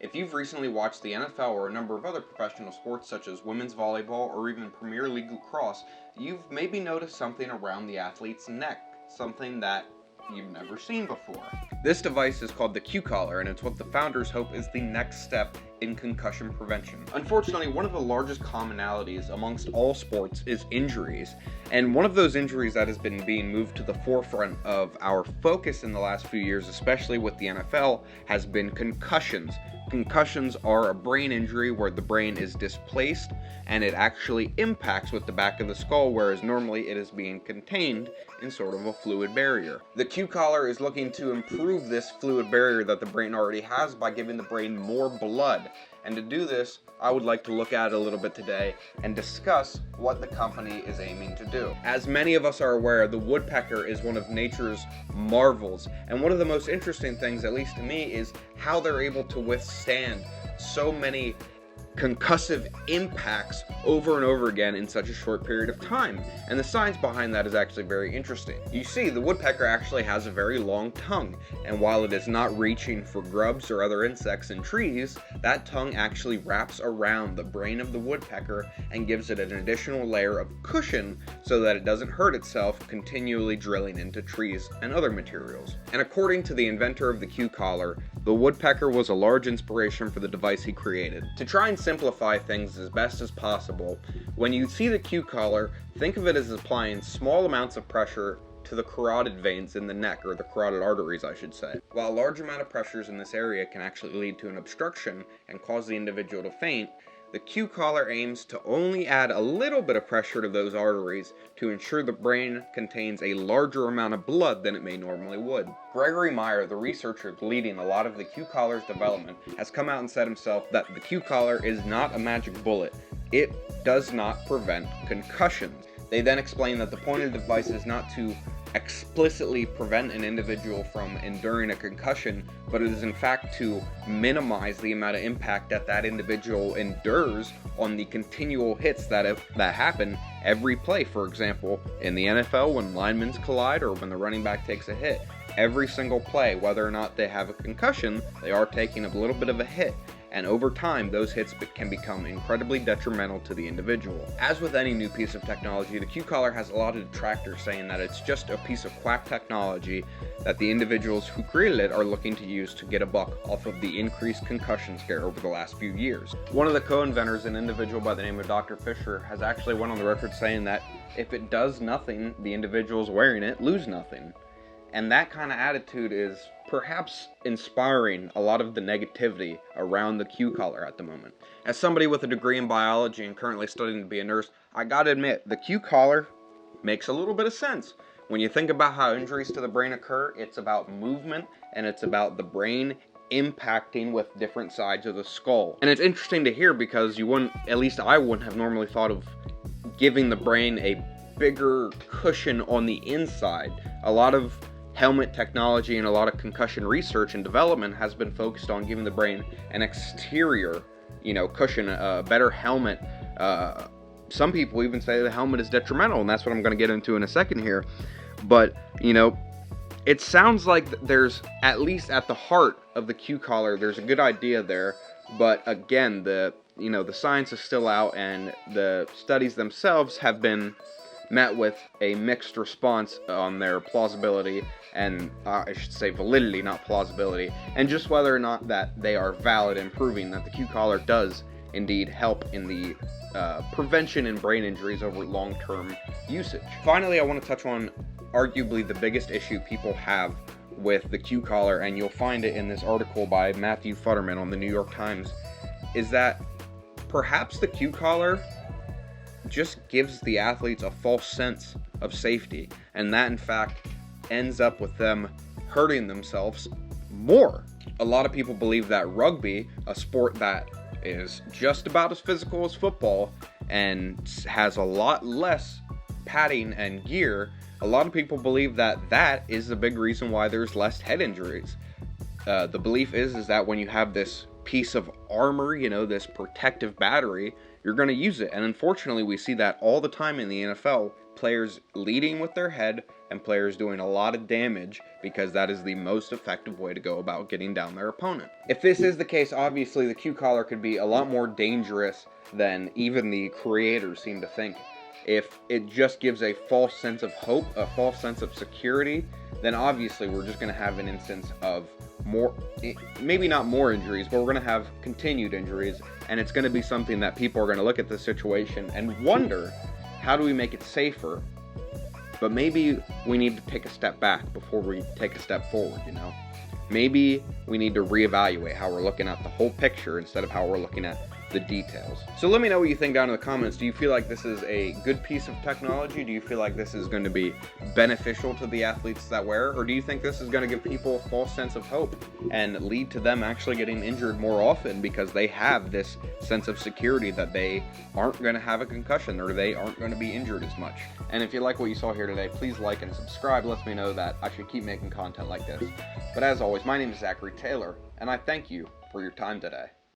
If you've recently watched the NFL or a number of other professional sports such as women's volleyball or even Premier League lacrosse, you've maybe noticed something around the athlete's neck, something that you've never seen before. This device is called the Q collar, and it's what the founders hope is the next step in concussion prevention. Unfortunately, one of the largest commonalities amongst all sports is injuries, and one of those injuries that has been being moved to the forefront of our focus in the last few years, especially with the NFL, has been concussions. Concussions are a brain injury where the brain is displaced and it actually impacts with the back of the skull, whereas normally it is being contained in sort of a fluid barrier. The Q collar is looking to improve this fluid barrier that the brain already has by giving the brain more blood. And to do this, I would like to look at it a little bit today and discuss what the company is aiming to do. As many of us are aware, the woodpecker is one of nature's marvels, and one of the most interesting things, at least to me, is how they're able to withstand so many concussive impacts over and over again in such a short period of time. And the science behind that is actually very interesting. You see, the woodpecker actually has a very long tongue, and while it is not reaching for grubs or other insects in trees, that tongue actually wraps around the brain of the woodpecker and gives it an additional layer of cushion so that it doesn't hurt itself continually drilling into trees and other materials. And according to the inventor of the Q collar, the woodpecker was a large inspiration for the device he created. To try and simplify things as best as possible, when you see the Q collar, think of it as applying small amounts of pressure to the carotid veins in the neck, or the carotid arteries I should say. While a large amount of pressures in this area can actually lead to an obstruction and cause the individual to faint, the Q collar aims to only add a little bit of pressure to those arteries to ensure the brain contains a larger amount of blood than it may normally would. Gregory Meyer, the researcher leading a lot of the Q collar's development, has come out and said himself that the Q collar is not a magic bullet. It does not prevent concussions. They then explain that the point of the device is not to explicitly prevent an individual from enduring a concussion, but it is in fact to minimize the amount of impact that that individual endures on the continual hits that happen every play. For example, in the NFL, when linemen collide or when the running back takes a hit, every single play, whether or not they have a concussion, they are taking a little bit of a hit. And over time, those hits can become incredibly detrimental to the individual. As with any new piece of technology, the Q collar has a lot of detractors saying that it's just a piece of quack technology that the individuals who created it are looking to use to get a buck off of the increased concussion scare over the last few years. One of the co-inventors, an individual by the name of Dr. Fisher, has actually went on the record saying that if it does nothing, the individuals wearing it lose nothing. And that kind of attitude is perhaps inspiring a lot of the negativity around the Q collar at the moment. As somebody with a degree in biology and currently studying to be a nurse, I gotta admit, the Q collar makes a little bit of sense. When you think about how injuries to the brain occur, it's about movement and it's about the brain impacting with different sides of the skull. And it's interesting to hear because you wouldn't, at least I wouldn't have normally thought of giving the brain a bigger cushion on the inside. A lot of helmet technology and a lot of concussion research and development has been focused on giving the brain an exterior, cushion, a better helmet. Some people even say the helmet is detrimental, and that's what I'm going to get into in a second here. But, it sounds like there's, at least at the heart of the Q collar, there's a good idea there. But again, the science is still out, and the studies themselves have been met with a mixed response on their plausibility, and I should say validity, not plausibility, and just whether or not that they are valid in proving that the Q collar does indeed help in the prevention in brain injuries over long-term usage. Finally, I want to touch on arguably the biggest issue people have with the Q collar, and you'll find it in this article by Matthew Futterman on the New York Times, is that perhaps the Q collar just gives the athletes a false sense of safety, and that in fact ends up with them hurting themselves more. A lot of people believe that rugby, a sport that is just about as physical as football and has a lot less padding and gear, a lot of people believe that that is the big reason why there's less head injuries. The belief is that when you have this piece of armor, this protective battery, you're going to use it. And unfortunately, we see that all the time in the NFL. Players leading with their head, and players doing a lot of damage because that is the most effective way to go about getting down their opponent. If this is the case, obviously the Q collar could be a lot more dangerous than even the creators seem to think. If it just gives a false sense of hope, a false sense of security, then obviously we're just going to have an instance of more, maybe not more injuries, but we're going to have continued injuries, and it's going to be something that people are going to look at the situation and wonder, how do we make it safer? But maybe we need to take a step back before we take a step forward, you know? Maybe we need to reevaluate how we're looking at the whole picture instead of how we're looking at the details. So let me know what you think down in the comments. Do you feel like this is a good piece of technology? Do you feel like this is going to be beneficial to the athletes that wear it? Or do you think this is going to give people a false sense of hope and lead to them actually getting injured more often because they have this sense of security that they aren't going to have a concussion or they aren't going to be injured as much? And if you like what you saw here today, please like and subscribe. Lets me know that I should keep making content like this. But as always, my name is Zachary Taylor, and I thank you for your time today.